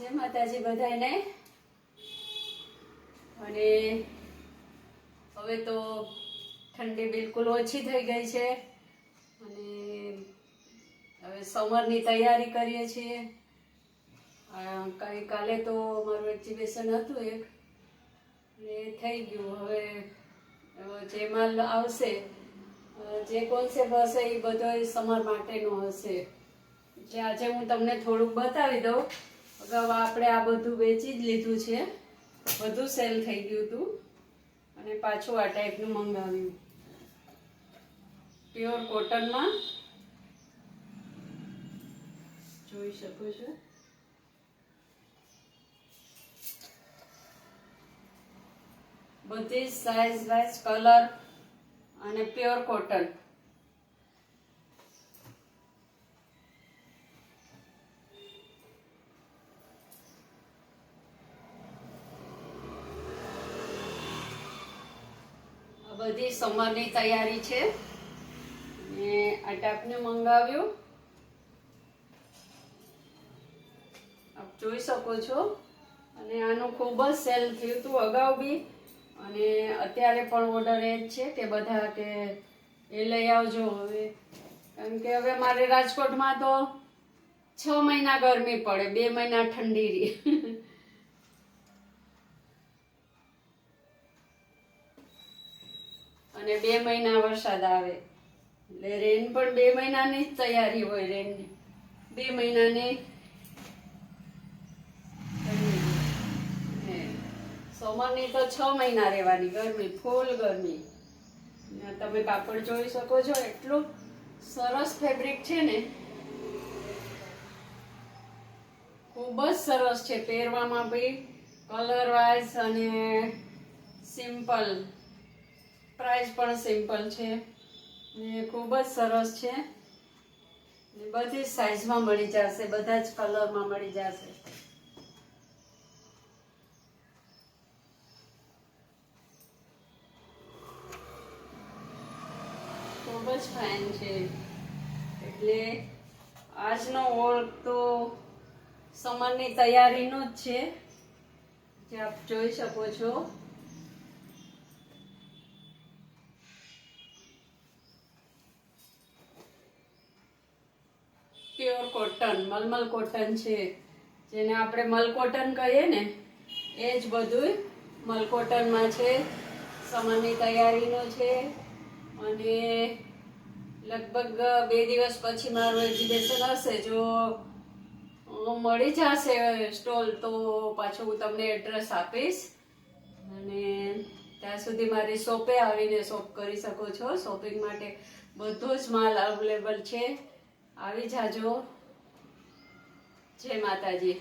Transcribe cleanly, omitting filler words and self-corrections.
જય માતાજી બધાને. અને હવે તો ઠંડી બિલકુલ ઓછી થઈ ગઈ છે અને હવે સમરની તૈયારી કરીએ છીએ. કાલે તો મારું એક્ઝિબિશન હતું એક, એ થઈ ગયું. હવે જે માલ આવશે, જે કોન્સેપ્ટ હશે એ બધો સમર માટેનો હશે. જે આજે હું તમને થોડુંક બતાવી દઉં. અગાઉ આપણે આ બધું વેચી જ લીધું છે, બધું સેલ થઈ ગયું હતું અને પાછું આ ટાઈપનું મંગાવ્યું. પ્યોર કોટનમાં જોઈ શકો છો. બધી સાઇઝ વાઇઝ કલર અને પ્યોર કોટન. બધી સમરની તૈયારી છે અને આ ટાઈપનું મંગાવ્યું. આપ જોઈ શકો છો. અને આનું ખૂબ જ સેલ થયું હતું અગાઉ બી, અને અત્યારે પણ ઓર્ડર એ જ છે કે બધા કે એ લઈ આવજો. હવે કેમ કે હવે મારે રાજકોટમાં તો 6 મહિના ગરમી પડે, 2 મહિના ઠંડી રહે અને 2 મહિના વરસાદ આવે. એટલે રેન પણ 2 મહિનાની જ તૈયારી હોય. રેનની 2 મહિનાની સમરની તો 6 મહિના રહેવાની ગરમી, ફૂલ ગરમી. તમે કાપડ જોઈ શકો છો, એટલું સરસ ફેબ્રિક છે ને, ખૂબ જ સરસ છે પહેરવામાં બી, કલર વાઇઝ અને સિમ્પલ. પ્રાઇસ પણ સિમ્પલ છે ને ખૂબ જ સરસ છે. બધી સાઇઝમાં મળી જશે, બધા જ કલરમાં મળી જશે. ખૂબ જ ફાઇન છે. એટલે આજનો ઓળ તો સમરની તૈયારીનો જ છે, જે આપ જોઈ શકો છો. પ્યોર કોટન, મલમલ કોટન છે, જેને આપણે મલ કોટન કહીએ ને, એ જ બધું મલ કોટનમાં છે. સમરની તૈયારીનો છે અને લગભગ 2 દિવસ પછી મારું એક્ઝિબિશન હશે. જો મળી જશે સ્ટોલ તો પાછું હું તમને એડ્રેસ આપીશ અને ત્યાં સુધી મારી શોપે આવીને શોપ કરી શકો છો. શોપિંગ માટે બધો જ માલ અવેલેબલ છે. આવી જાજો. જય માતાજી.